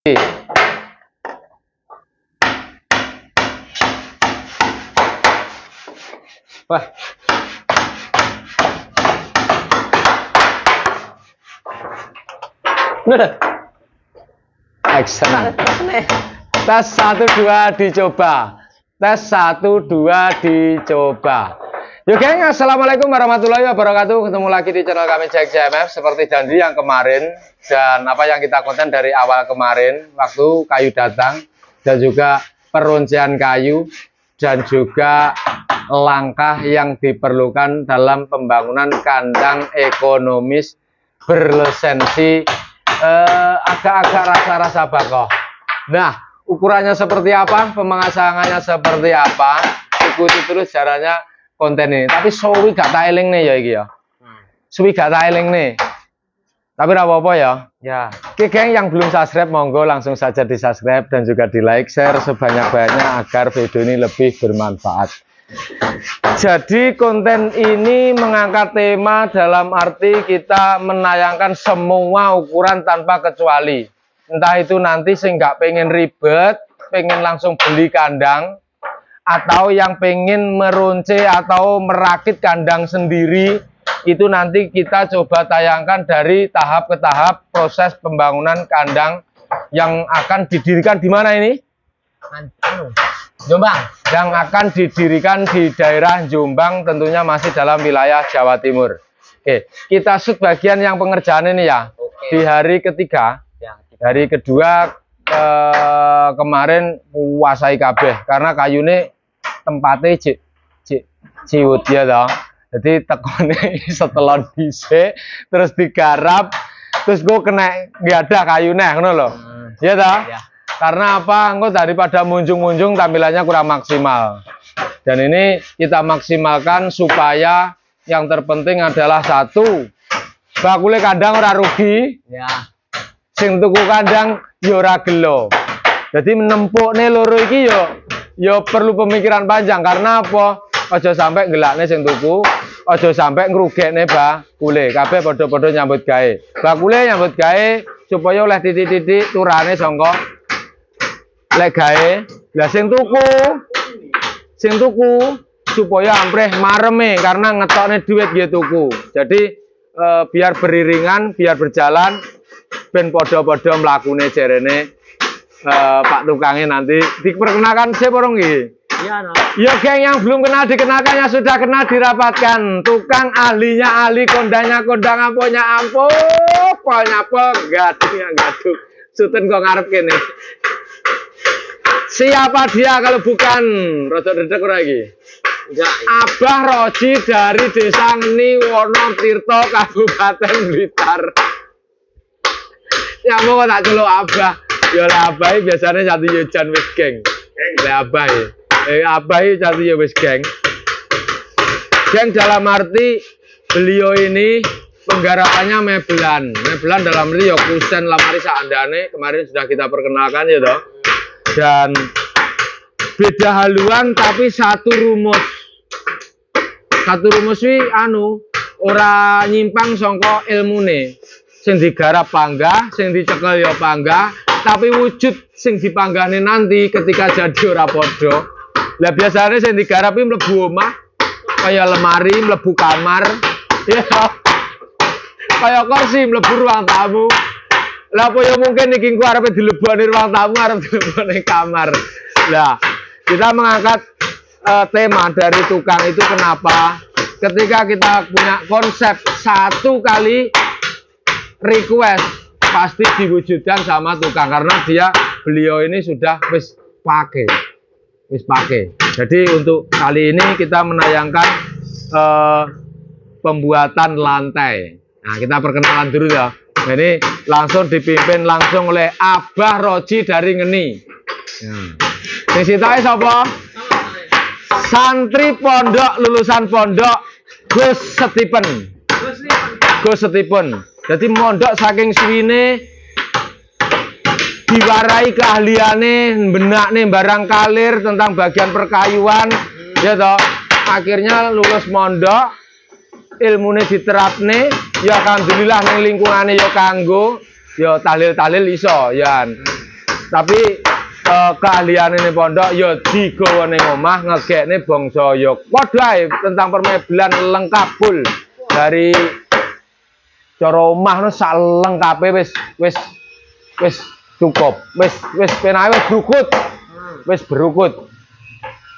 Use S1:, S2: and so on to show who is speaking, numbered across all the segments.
S1: Wah. Udah. Excellent. Tes 1 2 dicoba. Tes 1 2 dicoba. Yo geng, assalamualaikum warahmatullahi wabarakatuh. Ketemu lagi di channel kami Jack JMF seperti janji yang kemarin dan apa yang kita konten dari awal kemarin waktu kayu datang dan juga peruncian kayu dan juga langkah yang diperlukan dalam pembangunan kandang ekonomis berlisensi agak-agak rasa-rasa bakoh. Nah, ukurannya seperti apa, pemasangannya seperti apa, ikuti terus caranya konten ini. Tapi suwi gak tak eling nih ya iki ya. Suwi gak tak eling nih. Tapi ora apa-apa ya. Ya. Oke geng, yang belum subscribe monggo langsung saja di subscribe dan juga di like, share sebanyak-banyaknya agar video ini lebih bermanfaat. Jadi konten ini mengangkat tema dalam arti kita menayangkan semua ukuran tanpa kecuali. Entah itu nanti sing nggak pengen ribet, pengen langsung beli kandang, atau yang pengen merunce atau merakit kandang sendiri, itu nanti kita coba tayangkan dari tahap ke tahap proses pembangunan kandang yang akan didirikan di mana ini? Jombang. Yang akan didirikan di daerah Jombang, tentunya masih dalam wilayah Jawa Timur. Oke, kita shoot bagian yang pengerjaan ini ya. Oke. Di hari ketiga, hari kedua kemarin kuasai kabeh karena kayune tempatnya ciut ya toh. Jadi tekone setelon dhisik terus digarap terus gue kena nggak ada kayune ngono lho. Iya toh? Ya. Karena apa? Engko daripada munjung-munjung tampilannya kurang maksimal. Dan ini kita maksimalkan supaya yang terpenting adalah satu, bakule kandang ora rugi. Ya. Sing tuku kandang yo ora gelo. Jadi menempukne loro iki yo perlu pemikiran panjang karena apa? Aja sampai gelakne sing tuku, aja sampai ngrugekne bakule. Kabeh padha-padha nyambut gawe. Bakule nyambut gawe supaya oleh titik-titik turane sangka lek gawe. Lah sing tuku supaya ampreh mareme karena ngetokne duit nggih tuku. Jadi biar beriringan, biar berjalan ben padha-padha mlakune jerene Pak tukangnya nanti diperkenalkan sih porong nggih. Iya, no. Yo geng, yang belum kenal dikenalkan, yang sudah kenal dirapatkan. Tukang ahlinya ahli, kondangnya kondang, ampunya ampuh, polnya pol, gaduknya gaduk. Suten kok ngarep kene. Siapa dia kalau bukan Rojo Dedek ora iki? Abah Roji dari Desa Ngeni Wonotirto Kabupaten Blitar. Ya mau tak celuk Abah. Ya lah Abah biasanya satu yujan wis geng. Lah Abah. Abah satu ya wis geng. Geng dalam arti beliau ini penggarapannya mebelan. Mebelan dalam arti ya kusen lamari saandane kemarin sudah kita perkenalkan ya toh. Dan beda haluan tapi satu rumus wi ora nyimpang sangka ilmune. Sing digarap panggah, sing dicekel ya panggah, tapi wujud sing dipanggahne nanti ketika jadi ora padha. Lah biasanya sing digarapi mlebu omah kaya lemari mlebu kamar ya kaya kursi mlebu ruang tamu. Lah apa ya mungkin iki ku arepe dileboni ruang tamu, arep dileboni kamar. Lah, kita mengangkat tema dari tukang itu kenapa? Ketika kita punya konsep satu kali request pasti diwujudkan sama tukang karena beliau ini sudah wis pakai. Jadi untuk kali ini kita menayangkan pembuatan lantai. Nah, kita perkenalan dulu ya. Ini langsung dipimpin langsung oleh Abah Roji dari Ngeni. Sing sitae sapa? Santri pondok lulusan pondok Gus Stephen. Jadi mondok saking suwine diwarai keahliane benakne barang kalir tentang bagian perkayuan ya toh. Akhirnya lulus mondok, ilmune diterapne ya alhamdulillah ning lingkungane ya kanggo ya tahlil-tahlil iso ya. Tapi keahlian ini pondok ya digawa ning omah ngegekne bangsa ya padha ae tentang permebelan lengkap full dari cara omah no sak lengkape wis cukup wis penae wis berukut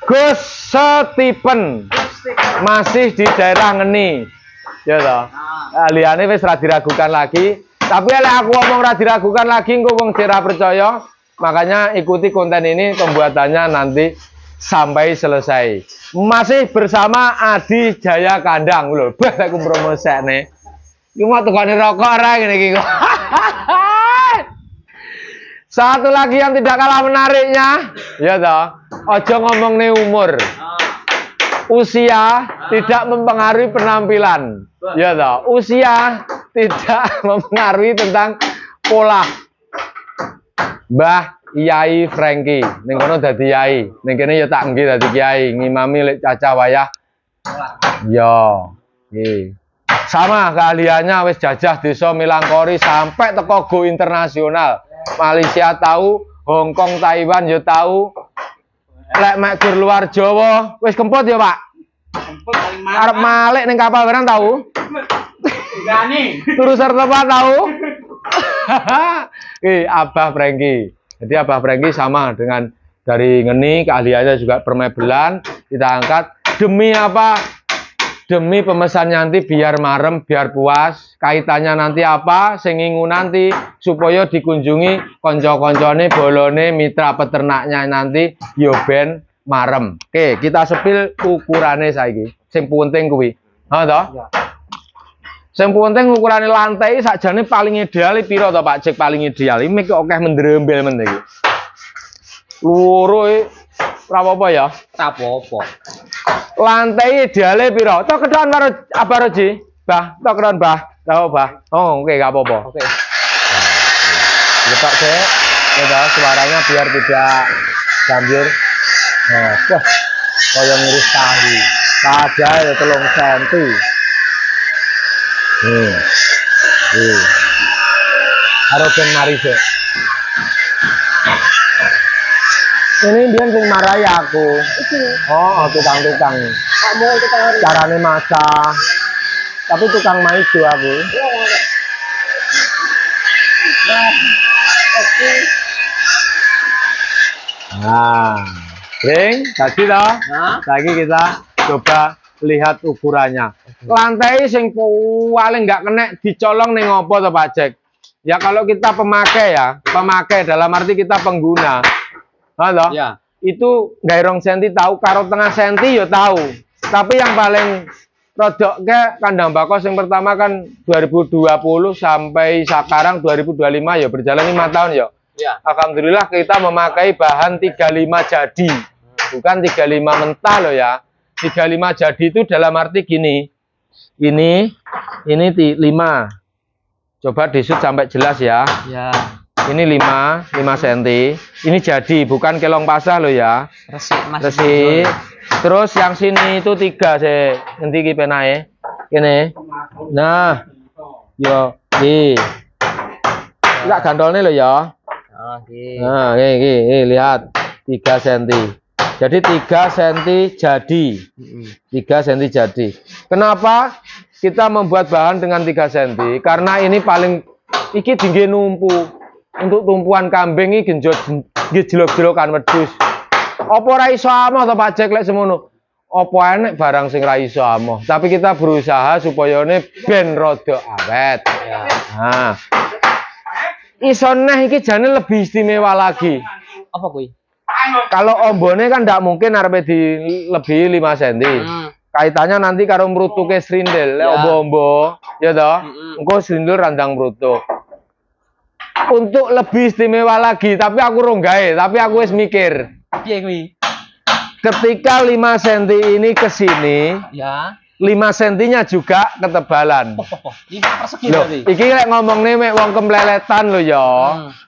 S1: Gus Stephen masih di daerah Ngeni ya toh ahliane wis ra diragukan lagi tapi lek aku ngomong ra diragukan lagi engko wong ora percaya. Makanya ikuti konten ini pembuatannya nanti sampai selesai. Masih bersama Adi Jaya Kandang loh. Bah aku promosekne. Iki mau tukane rokok ora ngene iki. Satu lagi yang tidak kalah menariknya, ya toh. Ojo ngomongne umur. Usia tidak mempengaruhi penampilan. Ya toh. Usia tidak mempengaruhi tentang pola. Mbah Yai Franky ning kono dadi yai, ning kene ya tak nggih dadi kiai, ngimami lek caca wayah. Ya, nggih. Sama keahliannya wis jajah desa Milangkori sampai teko go internasional. Malaysia tahu, Hong Kong, Taiwan ya tahu. Lek mek gur luar Jawa wis kempot ya, Pak. Kempot paling males. Arep malik ning kapal barang tahu? Gani. Turu sertepat tahu? Abah Franky. Jadi Abah Franky sama dengan dari Ngeni, keahliannya juga permebelan kita angkat demi apa? Demi pemesan nanti biar marem, biar puas. Kaitannya nanti apa? Sengingu nanti supaya dikunjungi konco-koncone, bolone, mitra peternaknya nanti yo ben marem. Oke, kita sepil ukurannya saiki. Sing penting kuwi. Ha toh? Sing penting ukurane lantai sakjane paling ideal piro to Pak Cek paling ideal. Iki mek akeh mendrembel men iki. Loro ora apa-apa ya? Ora apa-apa. Lantai ideale piro? Tok kedon karo Abah Roji. Bah, tok kedon Bah. Tahu Bah. Oh, oke gak apa-apa. Oke. Letak sik. Ya suaranya biar tidak gambir. Nah, wah. Kaya ngiris tahu. Padahal 3 cm. Arogan mari sih. Ini dia sing marahi aku. Oh, tukang-tukang. Kamu tukang carane masak. Tapi tukang maido aku. Nah, ring, tadi toh. Lagi kita coba lihat ukurannya. Lantai sing paling nggak kena dicolong ning ngopo to Pak Jack? Ya kalau kita pemakai ya, pemakai dalam arti kita pengguna. Halo? Ya. Itu gairong senti tahu, karo tengah senti ya tahu. Tapi yang paling rodok ke kandang bakos yang pertama kan 2020 sampai sekarang 2025 ya berjalan 5 tahun ya. Ya. Alhamdulillah kita memakai bahan 35 jadi. Bukan 35 mentah loh ya. 35 jadi itu dalam arti gini. Ini 5. Coba disut sampai jelas ya. Ya. Ini 5 cm. Ini jadi, bukan kelong pasah loh ya. Resik. Terus yang sini itu 3 sih. Nanti iki penae. Kene. Nah. Yo, iki. Enggak gantolnya loh ya. Nah, ini lihat 3 cm. Jadi 3 cm jadi. 3 cm jadi. Kenapa kita membuat bahan dengan 3 cm? Karena ini paling iki tinggi numpu. Untuk tumpuan kambing iki genjot jelok-jelokan wedhus. Apa ora iso amoh to Pak Jack lek semono? Apa enek barang sing ra iso amoh. Tapi kita berusaha supaya ne ben rada awet. Ya. Nah. Iso neh iki jane lebih istimewa lagi. Apa kuwi? Kalau ombone kan ndak mungkin arepe dilebihi 5 cm. Kaitannya nanti karo mrutuke srindel, lek ombo-ombo, ya toh. Engko srindel randang mrutuk. Untuk lebih istimewa lagi, tapi aku ronggae, tapi aku wis mikir. Piye kuwi? Ketika 5 cm ini ke sini, ya. 5 cm-nya juga ketebalan. 5 persegi berarti. Iki lek ngomongne mek wong kemleletan lho ya.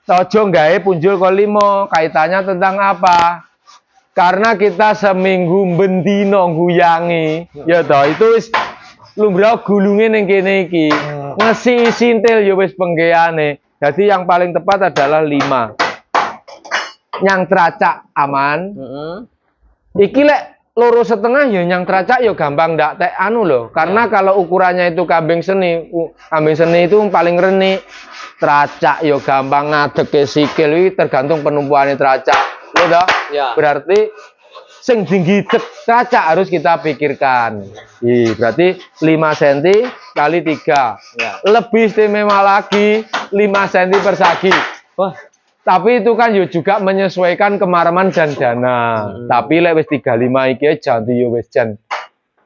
S1: Aja gawe punjul kok 5. Kaitannya tentang apa? Karena kita seminggu bendino guyangi, ya toh itu wis lumrah gulunge ning kene iki. Ngesi sintil ya wis penggeane. Jadi yang paling tepat adalah 5. nyang teracak aman. Iki lek loro setengah ya nyang teracak ya gampang ndak tek anu loh. Karena kalau ukurannya itu kambing seni itu paling renik. Teracak ya gampang ngadeke sikil iki tergantung penumpuane teracak. Lho toh?
S2: Ya.
S1: Berarti sing tinggi teracak harus kita pikirkan. Berarti 5 cm kali 3.
S2: Ya.
S1: Lebih istimewa lagi 5 cm persagi.
S2: Wah.
S1: Tapi itu kan juga menyesuaikan kemaraman dan dana. Tapi lek wis 35 iki janti yo wis jan.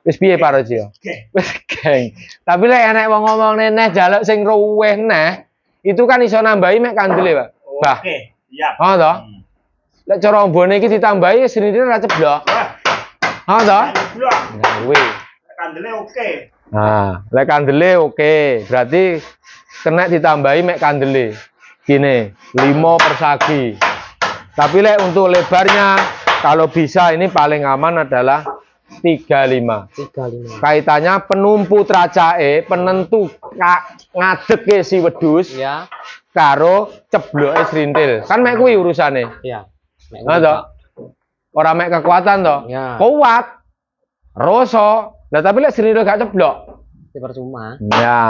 S1: Wis piye Paroji yo? Wis geng. Tapi lek enek wong ngomong neh jaluk sing ruweh neh, itu kan iso nambahi mek kandele, Pak. Bah.
S3: Oke, iya.
S1: Oh toh? Lek cara ombone iki ditambahi sendiri ra ceblok. Oh toh? Nah, kuwi.
S3: Kandele oke.
S1: Nah, lek kandele oke. Berarti kena ditambahi mek kandele. Gini, 5 persagi. Tapi lek untuk lebarnya kalau bisa ini paling aman adalah 35. Kaitannya penumpu teracake, penentu ngadeke si wedhus.
S2: Ya.
S1: Karo cebloke srintil. Kan mek kuwi urusane.
S2: Iya.
S1: Nah, toh. Ora mek kekuatan toh.
S2: Ya.
S1: Kuat. Rasa. Lah tapi lek srintil gak ceblok,
S2: percuma.
S1: ya.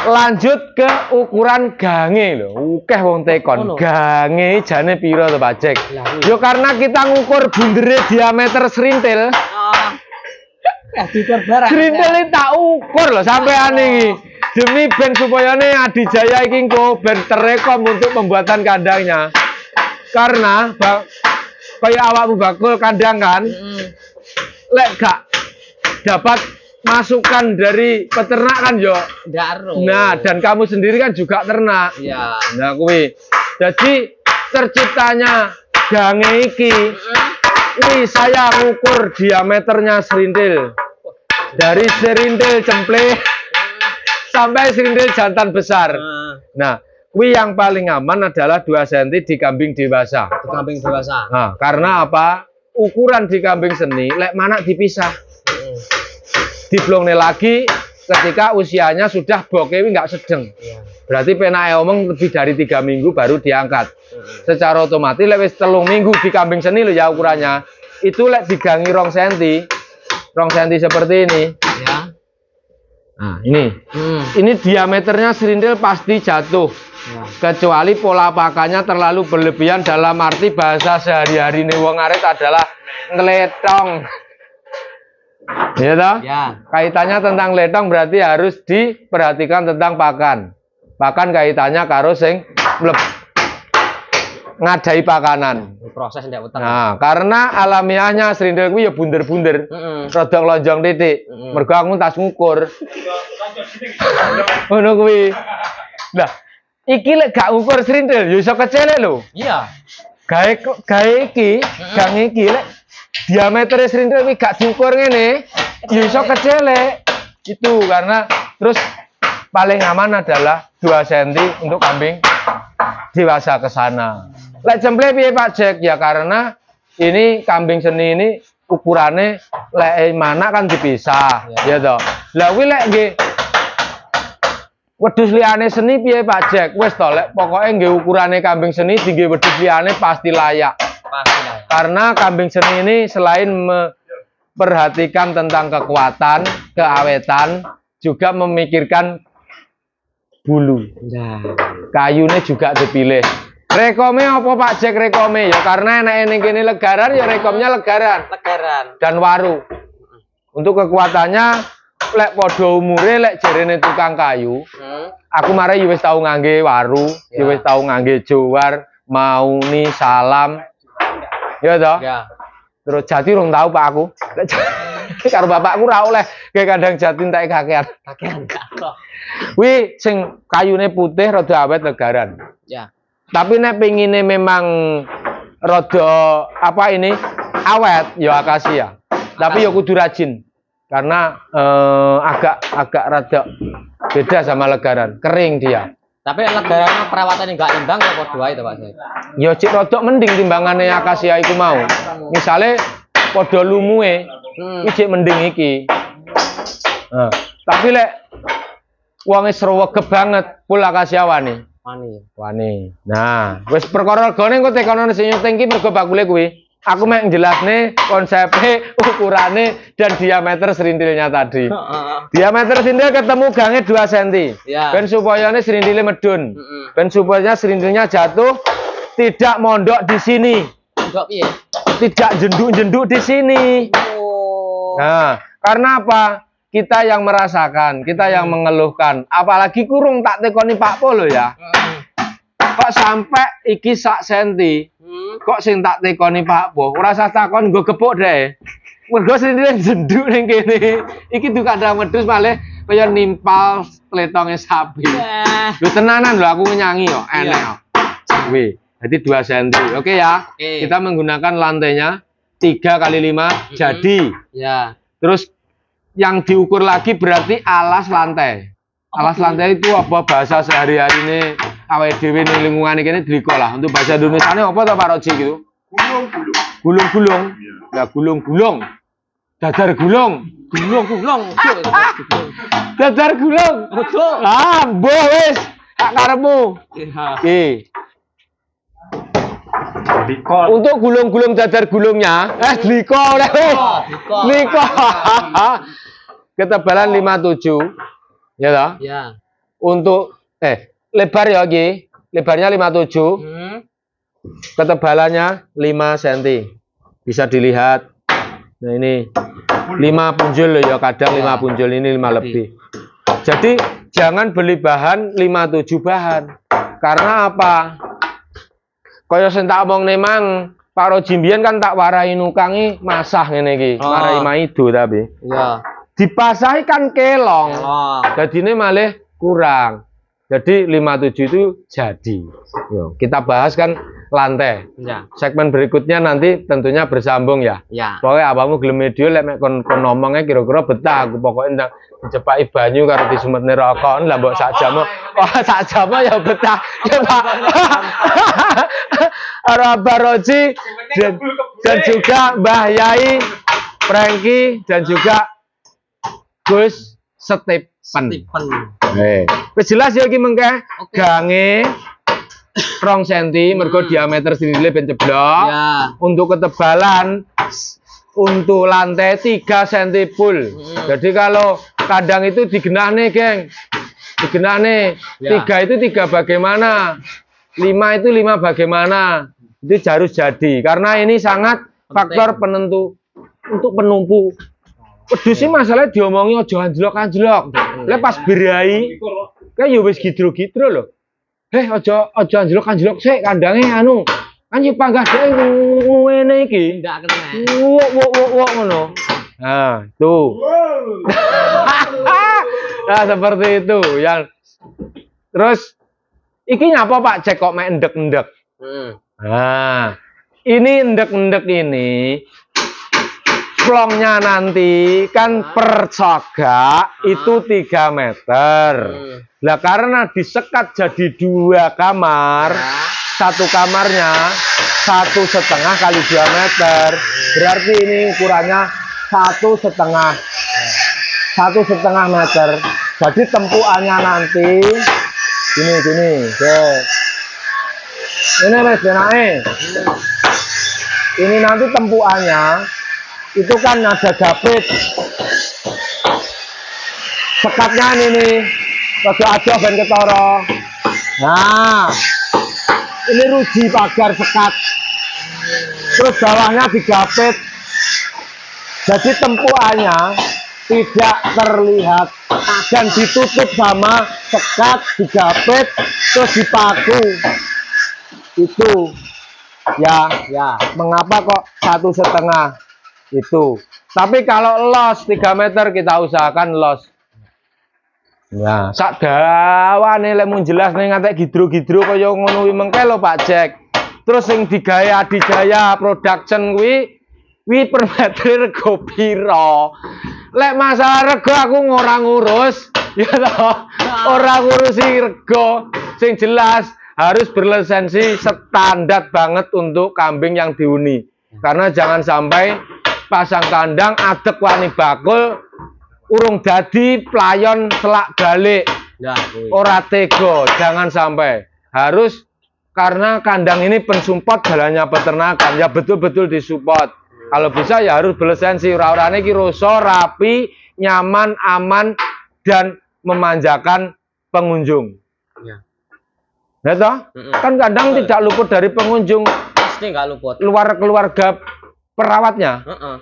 S1: Lanjut ke ukuran gange lho. Ukeh wong tekon. Gange jane piro to, Pak Jack? Yo karena kita ngukur bundere diameter srintil. Srintil iki tak ukur lho sampean iki. Demi ben supaya Adi Jaya iki engko ben terekom untuk pembuatan kandangnya. Karena kayak awakmu bakul kandang kan. Lek gak dapat masukan dari peternak kan yo. Nah, dan kamu sendiri kan juga ternak.
S2: Iya.
S1: Nah, kuwi. Jadi terciptanya gange iki. Kuwi saya ngukur diameternya serintil. Dari serintil cemple sampai serintil jantan besar. Nah, kuwi yang paling aman adalah 2 cm di kambing dewasa.
S2: Di kambing dewasa.
S1: Nah, karena apa? Ukuran di kambing seni lek mana dipisah. Diblongne lagi ketika usianya sudah bokewi nggak sedeng. Berarti penake omong lebih dari 3 minggu baru diangkat. Secara otomatis lek wis 3 minggu di kambing seni lo ya ukurannya. Itu lek digangi 2 cm. 2 cm seperti ini.
S2: Ya.
S1: Nah, ini. Ini diameternya serintil pasti jatuh. Ya. Kecuali pola pakannya terlalu berlebihan dalam arti bahasa sehari-hari nih wong arit adalah ngeletong. Ya toh?
S2: Ya.
S1: Kaitannya tentang letong berarti harus diperhatikan tentang pakan. Pakan kaitannya karo sing ngadai pakanan.
S2: Proses ndak utang.
S1: Nah, karena alamiahnya serintil kuwi ya bunder-bunder. Rodok lonjong titik. Mergo aku tas ngukur. Ngono kuwi. Lah, iki lek gak ngukur serintil ya iso kecele lho.
S2: Iya.
S1: Gawe iki, gang iki lek diameter serintil iki gak diukur ngene, ya iso kecele. Itu karena terus paling aman adalah 2 cm untuk kambing dewasa ke sana. Lek cemple piye Pak Jack? Ya karena ini kambing seni ini ukurannya lek mana kan dipisah, ya toh. Lah kuwi lek nggih wedhus liyane seni piye Pak Jack? Wis to lek pokoke nggih ukurane kambing seni tinggi wedhus liyane pasti layak.
S2: Pasti layak.
S1: Karena kambing seni ini selain memperhatikan tentang kekuatan, keawetan, juga memikirkan bulu.
S2: Nah,
S1: Kayunya juga dipilih. Rekome apa Pak Jack rekome? Ya karena enak ini gini legaran ya rekomnya legaran. Dan waru. Untuk kekuatannya lek podo umure lek jerene tukang kayu. Aku mare wis tau ngangge waru, ya wis tau ngangge jowar, mauni, salam. Ya toh?
S2: Ya.
S1: Terus jati rung tau Pak aku. Karo bapakku ra oleh gawe kandang jati entek kakean.
S2: Kakean gak kok.
S1: Kuwi sing kayune putih rada awet legaran.
S2: Ya.
S1: Tapi nek pengine memang rada apa ini awet ya akasia. Tapi ya kudu rajin. Karena agak rada beda sama legaran, kering dia.
S2: Tapi legaran perawatan enggak imbang kok padha wae to Pak Jack.
S1: Ya cik rodok mending timbangane akasia iku mau. Misale padha lumuhe, iki cik mending iki. Nah, tapi lek wong wis srewege banget pul akasia wani.
S2: Wani.
S1: Wani. Nah, wis perkara regane engko tekono sing nyuting ki mergo bakule kuwi. Aku mek jelasne konsepe, ukurane dan diameter serintilnya tadi. Diameter serintil ketemu gange 2 cm.
S2: Ya.
S1: Ben supayane serintile medun. Ben supaya serintilnya jatuh tidak mondok di sini.
S2: Mondok piye?
S1: Tidak jenduk-jenduk di sini.
S2: Oh.
S1: Nah, karena apa? Kita yang merasakan, kita yang mengeluhkan. Apalagi kurung tak tekoni Pak Polo ya. Kok sampai iki sak senti. Kok sing tak tekoni Pak Po, ora usah takon nggo gepuk deh. Mergo sendiri jenduk ning kene. Iki tuh kadang wedhus malih kaya nimpal tletonge sapi. Lho tenanan lho aku nyanyi kok, enek kok. Wih, jadi 2 cm. Oke ya.
S2: Oke.
S1: Kita menggunakan lantainya 3 kali 5 jadi.
S2: Ya.
S1: Terus yang diukur lagi berarti alas lantai. Alas lantai itu apa bahasa sehari-hari ini awake dhewe ning lingkungan iki dliko lah. Untuk bahasa Indonesiane apa to Pak Roji gitu?
S3: Gulung-gulung.
S1: Gulung-gulung. Lah gulung-gulung. Dadar gulung.
S2: Gulung-gulung.
S1: Dadar gulung.
S2: Betul.
S1: Ah, mbuh wis. Tak karepmu.
S2: Iya.
S1: Oke.
S3: Dikol.
S1: Untuk gulung-gulung dadar gulungnya, dliko oleh. Dliko. Ketebalan 57. Ya toh?
S2: Ya.
S1: Untuk lebar ya Ki. Lebarnya 57, ketebalannya 5 cm. Bisa dilihat. Nah ini 5 punjul loh ya, kadang 5 punjul, ini 5 lebih. Jadi jangan beli bahan 57 bahan. Karena apa? Kaya sing tak omong nemang Pak Roji mbiyen kan tak warai nukangi masah ngene iki. Warai maido tapi.
S2: Iya.
S1: Dipasahi kan kelong.
S2: Oh.
S1: Jadine malih kurang. Jadi 57 itu jadi. Yo, kita bahas kan lantai.
S2: Ya.
S1: Segmen berikutnya nanti tentunya bersambung ya.
S2: Ya.
S1: Pokoknya apamu gelem video lek mek kon ngomongnya kira-kira betah aku pokoknya ndang dicepaki banyu karo disumetne rokok lah mbok sak jam. Oh, sak jam ya betah. Ya Pak. Abah Roji dan juga Mbah Yai, Franky dan juga Gus Stephen.
S2: Stephen.
S1: Wis jelas ya iki mengke
S2: Oke.
S1: gange 2 cm mergo diameter sendiri ben ceblok.
S2: Ya.
S1: Untuk ketebalan untuk lantai 3 cm full. Jadi kalau kandang itu digenahne, geng. Digenahne.
S2: Ya.
S1: 3 itu 3 bagaimana? 5 itu 5 bagaimana? Itu harus jadi karena ini sangat faktor penentu untuk penumpu. Wedhus sih masalahnya diomongi aja anjlok-anjlok. Lek pas berai kayak ya wis gidro-gidro lho. Aja anjlok-anjlok sik kandange anu. Kan yo panggah dhek ngene iki.
S2: Ndak kena.
S1: Wok ngono. Nah, tuh. Nah, seperti itu yang terus iki nyapa Pak Cek kok mek endek-endek. Nah, ini endek-endek ini plongnya nanti kan per cogak itu 3 meter. Lah karena disekat jadi 2 kamar, satu kamarnya 1,5 kali 2 meter, berarti ini ukurannya 1,5 meter. Jadi tempuannya nanti gini, ini wes ini nanti tempuannya itu kan ada dapet sekatnya ini rada aja ben ketara. Nah ini ruji pagar sekat terus bawahnya digapit jadi tempuannya tidak terlihat dan ditutup sama sekat digapit terus dipaku itu ya mengapa kok 1,5 itu. Tapi kalau los 3 meter kita usahakan los. Nah, sak dawane lek mun jelas ning ngantek gidro-gidro kaya ngono kuwi mengke lho Pak Jack. Terus sing digawe Adijaya Production kuwi per meter rego pira? Lek masalah rego aku ora ngurus, ya toh. Ora ngurusi rego. Sing jelas harus berlisensi standar banget untuk kambing yang dihuni. Karena jangan sampai pasang kandang adek wani bakul urung dadi playon selak balik.
S2: Ya,
S1: Ora tega, jangan sampai. harus karena kandang ini pensupport jalannya peternakan, ya betul-betul disupport. Kalau bisa ya harus berlisensi, ora-orane iki rasa rapi, nyaman, aman dan memanjakan pengunjung.
S2: Ya.
S1: Ya toh? Kan kandang tidak luput dari pengunjung
S2: Pasti nggak luput.
S1: luar keluarga perawatnya.
S2: Heeh.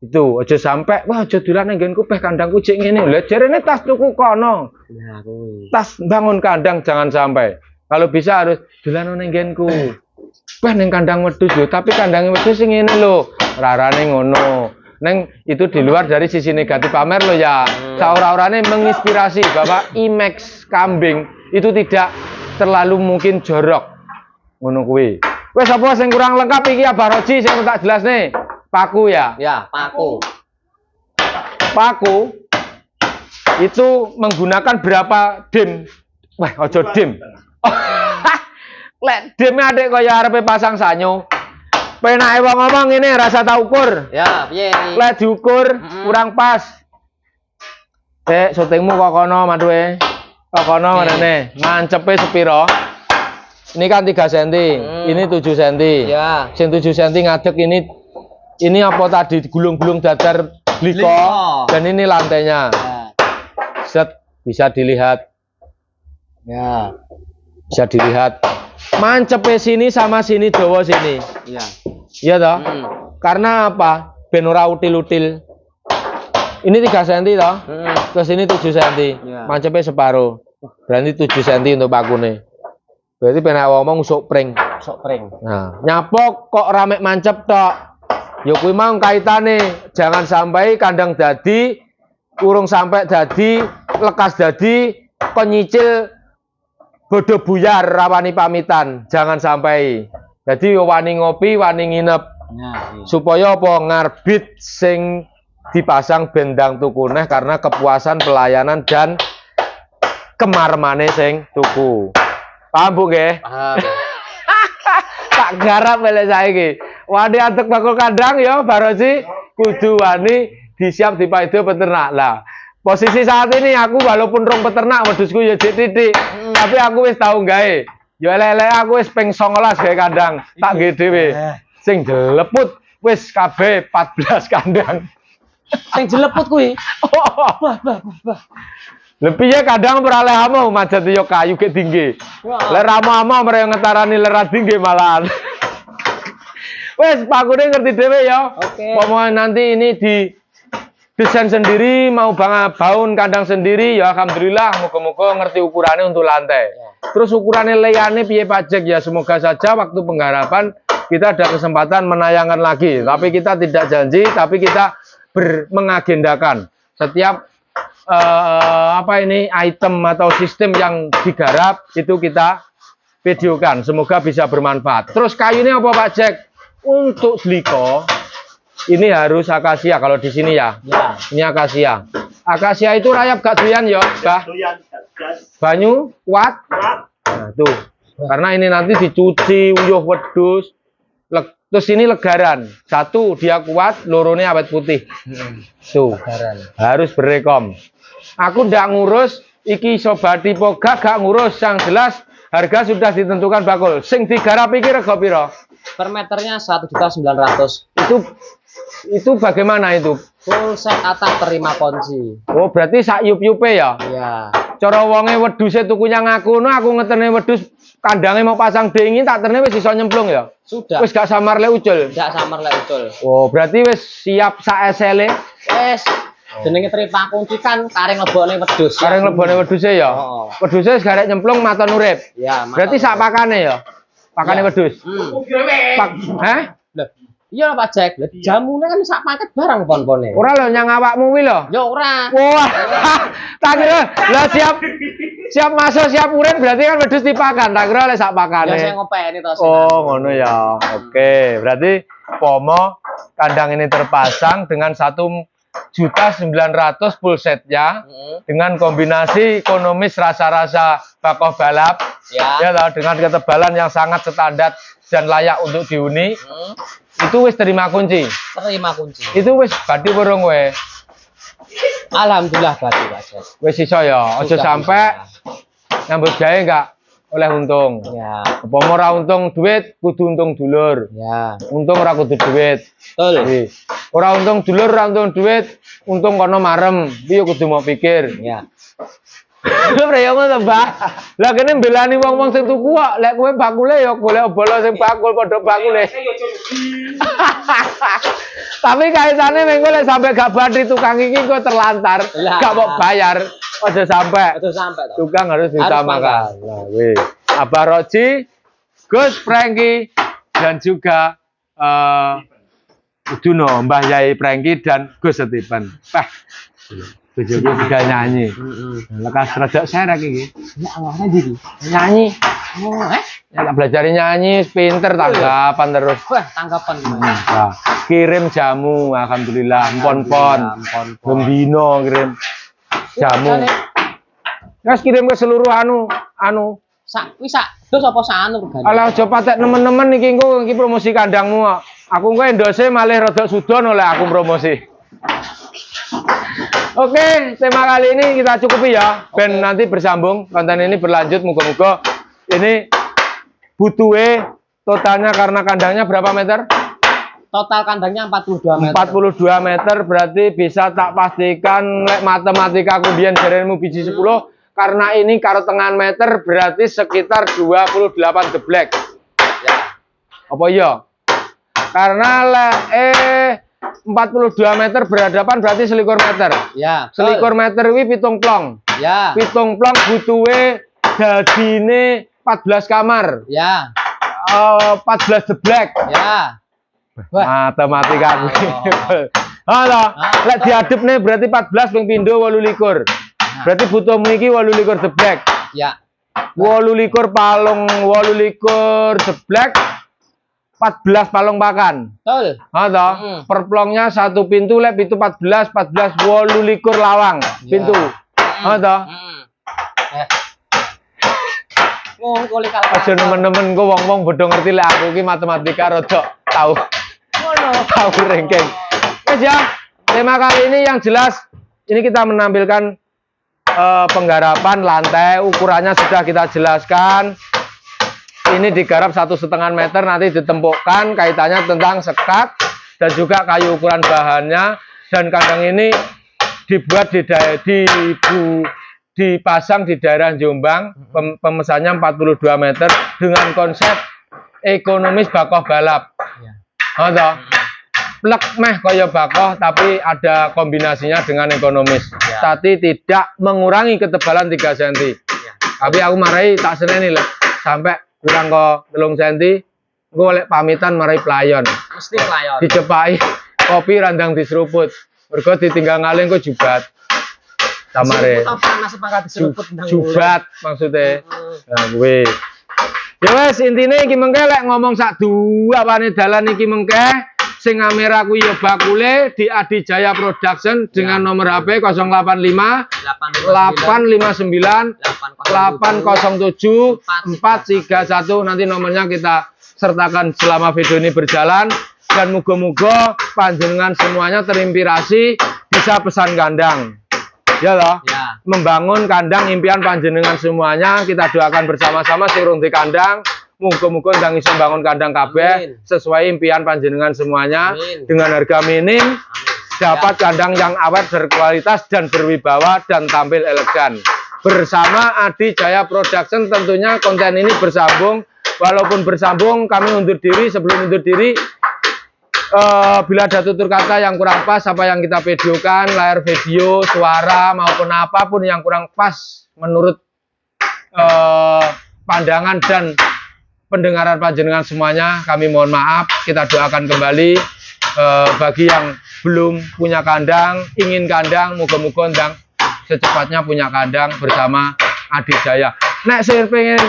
S1: Itu aja sampai wah aja dolan nggenku peh kandangku cek ngene. Lah jarene tas tuku kono.
S2: Nah, kuwi.
S1: Tas bangun kandang jangan sampai. Kalau bisa harus dolan nang nggenku. Wah ning kandang wedhus yo, tapi kandang wedhus sing ngene lho. Rarane ngono. Neng itu di luar dari sisi negatif pamer lo ya. Saora-orane menginspirasi bahwa IMAX kambing itu tidak terlalu mungkin jorok. Ngono kuwi. Wes apa sing kurang lengkap iki ya Baroji sing tak jelas nih. Paku ya.
S2: Ya, paku.
S1: Paku itu menggunakan berapa dim? Wah, ojo dim. Lek dim adek kaya arepe pasang sanyo. Penake wong ngomong ngene rasa tak ukur.
S2: Ya, piye iki?
S1: Lek diukur kurang pas. Dek, syutingmu kok kono maduhe. Kok kono rene. Mancepe sepiro? Ini kan 3 cm, ini 7 cm.
S2: Ya.
S1: Sing 7 cm ngadeg ini apa tadi gulung-gulung dadar gliko dan ini lantainya.
S2: Ya.
S1: Set bisa dilihat.
S2: Ya.
S1: Bisa dilihat. Mancepe sini sama sini dawa sini.
S2: Iya.
S1: Iya toh? Karena apa? Ben ora util-util. Ini 3 cm toh? Terus ini 7 cm.
S2: Ya.
S1: Mancepe separuh. Berarti 7 cm untuk pakune. Berarti penak ngomong sok pring.
S2: Sok pring.
S1: Nah, nyapok kok rame mancep tok. Ya kuwi mau kaitane, jangan sampai kandang dadi urung sampai dadi lekas dadi kon nyicil bodo buyar rawani pamitan. Jangan sampai. Jadi wani ngopi, wani nginep.
S2: Nah, iya.
S1: Supaya apa ngarbit sing dipasang bendang tuku neh karena kepuasan pelayanan dan kemarmane sing tuku. Paham Bu nggih?
S2: Paham.
S1: Tak garap melek saiki. Wani atek bakul kandang ya Baroji kudu wani disiap dipaido peternak. Lah, posisi saat ini aku walaupun rong peternak wedhusku ya jek titik, tapi aku wis tau gawe. Ya elek-elek aku wis ping 19 gawe kandang. Tak nggih dhewe. Sing jeleput wis kabeh 14 kandang.
S2: Sing jeleput kuwi.
S1: Lebih ya kadang peralih amo macet yo kayu ke tinggi. Lek ramo-amo mereka ngetarani lerat tinggi malahan. Wes pakune ngerti dhewe ya.
S2: Oke.
S1: Pokoknya nanti ini di desain sendiri mau bangun kandang sendiri ya alhamdulillah muga-muga ngerti ukurannya untuk lantai. Terus ukurannya leyane piye pajak ya semoga saja waktu penggarapan kita ada kesempatan menayangkan lagi. Tapi kita tidak janji, tapi kita mengagendakan setiap item atau sistem yang digarap itu kita videokan, semoga bisa bermanfaat. Terus kayunya apa Pak Jack? Untuk seliko ini harus akasia kalau di sini ya.
S2: Ya.
S1: Ini akasia. Akasia itu rayap gak doyan ya, Bah. Banyu kuat. Nah, tuh. Karena ini nanti dicuci uyuh wedhus. Terus ini legaran. Satu dia kuat, lorone awet putih. Tuh. Harus berekom. Aku ndak ngurus iki sobat tipe gak ngurus, yang jelas harga sudah ditentukan bakul. Sing digarap iki rega pira?
S2: Per meternya 1.900.000.
S1: Itu bagaimana itu?
S2: Full set atap terima kunci.
S1: Oh, berarti sak yup-yupe ya?
S2: Iya.
S1: Cara wonge wedhuse tukunya ngaku, aku ngeterne wedhus kandangnya mau pasang dingin tak terne wis iso nyemplung ya?
S2: Sudah.
S1: Wis gak samar le ucul.
S2: Tidak samar lek ucul.
S1: Oh, berarti wis siap sak esele.
S2: Wes. Jenenge terima kunci kan kareng lebone wedhus.
S1: Kareng lebone wedhuse ya.
S2: Oh.
S1: Wedhuse wis garek nyemplung maton urip.
S2: Ya,
S1: Berarti sak pakane ya? Pakane
S2: Ya.
S1: wedhus. Pak, heh?
S2: Loh, iya Pak Jack. Lah jamune kan sak paket barang pon-pone.
S1: Ora lho nyang awakmu kuwi lho.
S2: Ya ora.
S1: Wah, tak kira lah siap masuk siap urip berarti kan wedhus dipakan. Tak kira oleh sak pakane.
S2: Ya saya ngopeni to.
S1: Oh, ngono ya. Oke, berarti pomo kandang ini terpasang dengan 1.900.000 full setnya dengan kombinasi ekonomis rasa-rasa bakoh balap. Ya toh, dengan ketebalan yang sangat standar dan layak untuk dihuni. Itu wis terima kunci.
S2: Terima kunci.
S1: Itu wis badhe burung we.
S2: Alhamdulillah berarti Pak Jack.
S1: Wis iso ya, aja
S2: Sudah
S1: sampai nyambut gawe enggak oleh untung.
S2: Ya.
S1: Apa ora untung duit kudu untung dulur.
S2: Ya.
S1: Untung ora kudu duit.
S2: Betul.
S1: Jadi, ora untung dulur, ora untung duit, untung kono marem. Piye kudu mau pikir.
S2: Ya.
S1: Lha ya ngono to, Mbak. Lah kene mbelani wong-wong sing tuku kok, lek kowe bakule ya golek bola sing bakul padha bakule. Tapi kaitane mengko lek sampe gak badi tukang iki kok terlantar,
S2: Lah.
S1: gak mau bayar. Aja sampai.
S2: Betul sampai toh.
S1: Tukang harus ditamakan. Nah, wih. Abah Roji, Gus Franky, dan juga Duno, Mbah Yai Franky dan Gus Stephen. Bojoku juga nyanyi. Lekas rada serek iki.
S2: Ya awalnya jadi.
S1: Nyanyi.
S2: Oh,
S1: Ya tak belajar nyanyi, pinter tanggapan terus.
S2: Wah, tanggapan gimana?
S1: Nah, kirim jamu, alhamdulillah, pon-pon. Gembino kirim jamu. Guys kirim ke seluruh anu.
S2: Terus apa sanu regane?
S1: Alah aja patek nemen-nemen iki engko iki promosi kandangmu. Aku engko endose malih rada sudon oleh aku promosi. Oke, tema kali ini kita cukupi ya. Ben nanti bersambung, konten ini berlanjut. Moga-moga ini butuhe totalnya karena kandangnya berapa meter?
S2: Total kandangnya 42 meter.
S1: 42 meter berarti bisa tak pastikan lek matematika kemudian jarinmu biji 10 karena ini karo tengahan meter berarti sekitar 28 geblek.
S2: Ya.
S1: Apa iya? Karena lek 42 meter berhadapan berarti selikur meter.
S2: Ya.
S1: Selikur meter wi pitung plong.
S2: Ya.
S1: Pitung plong butuhe dadine 14 kamar.
S2: Ya.
S1: 14 geblek.
S2: Ya. Wah.
S1: Matematika. Halo, lek diadep nih berarti 14 ping pindho 28. Berarti butuh mriki 28 geblek.
S2: Ya.
S1: 28 palung 28 geblek 14 palung pakan.
S2: Betul.
S1: Halo, per plongnya satu pintu lek pintu 14 28 lawang pintu. Halo.
S2: Oh, kali kalkulator.
S1: Aja nemen-nemen ku wong-wong bodho ngerti lek aku iki matematika rada tahu. Tahu ranking. Wes ya, tema kali ini yang jelas ini kita menampilkan penggarapan lantai, ukurannya sudah kita jelaskan. Ini digarap 1,5 meter, nanti ditempukkan kaitannya tentang sekat dan juga kayu ukuran bahannya. Dan kandang ini dibuat dipasang di daerah Jombang, pemesannya 42 meter dengan konsep ekonomis bakoh balap. Atau plek meh kaya bakoh tapi ada kombinasinya dengan ekonomis. Tapi tidak mengurangi ketebalan 3 cm. Tapi aku marahi tak seneni lah sampai kurang kok 3 cm. Gue oleh pamitan marahi pelayon.
S2: Mesti pelayon.
S1: Dicepai kopi randang diseruput. Mergo ditinggal ngalih kok jubat. Tamare. Jubat maksudnya. Nah, gue. Ya wes intine iki mengke lek ngomong sak duapane dalan iki mengke sing kamera ku ya bakule di Adijaya Production dengan nomor HP 085 859 807 431. Nanti nomornya kita sertakan selama video ini berjalan dan moga-moga panjenengan semuanya terinspirasi bisa pesan kandang. Ya loh.
S2: Ya.
S1: Membangun kandang impian panjenengan semuanya. Kita doakan bersama-sama sing rung di kandang. Muga-muga ndang iso bangun kandang kabeh sesuai impian panjenengan semuanya.
S2: Amin.
S1: Dengan harga minim. Dapat kandang yang awet, berkualitas dan berwibawa dan tampil elegan. Bersama Adijaya Production tentunya konten ini bersambung. Walaupun bersambung kami undur diri. Sebelum undur diri, bila ada tutur kata yang kurang pas apa yang kita videokan, layar video, suara maupun apapun yang kurang pas menurut pandangan dan pendengaran panjenengan semuanya, kami mohon maaf. Kita doakan kembali bagi yang belum punya kandang, ingin kandang, moga-moga ndang secepatnya punya kandang bersama Adijaya. Nek saya pengen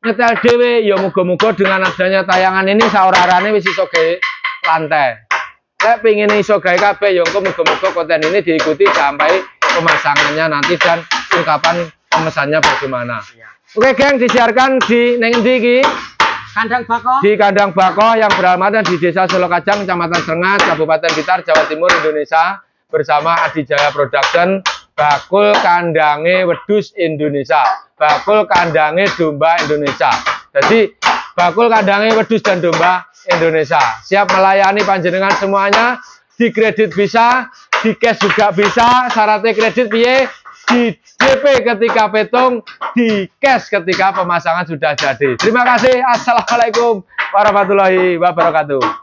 S1: nyetel dhewe ya moga-moga dengan adanya tayangan ini saurarane wis iso gawe lantai. Saya pengen iso gawe kabeh ya engko muga-muga konten ini diikuti sampai pemasangannya nanti dan ungkapan pemesannya bagaimana. Oke, geng, disiarkan di neng ndi iki?
S2: Kandang Bako.
S1: Di Kandang Bako yang beralamat di Desa Solokajang, Kecamatan Srengat, Kabupaten Blitar, Jawa Timur, Indonesia bersama Adijaya Production. bakul kandange wedhus Indonesia, bakul kandange domba Indonesia. Jadi bakul kandange wedhus dan domba Indonesia siap melayani panjenengan semuanya. Di kredit bisa, di cash juga bisa. Syaratnya kredit piye? Di DP ketika petung, di cash ketika pemasangan sudah jadi. Terima kasih. Assalamualaikum warahmatullahi wabarakatuh.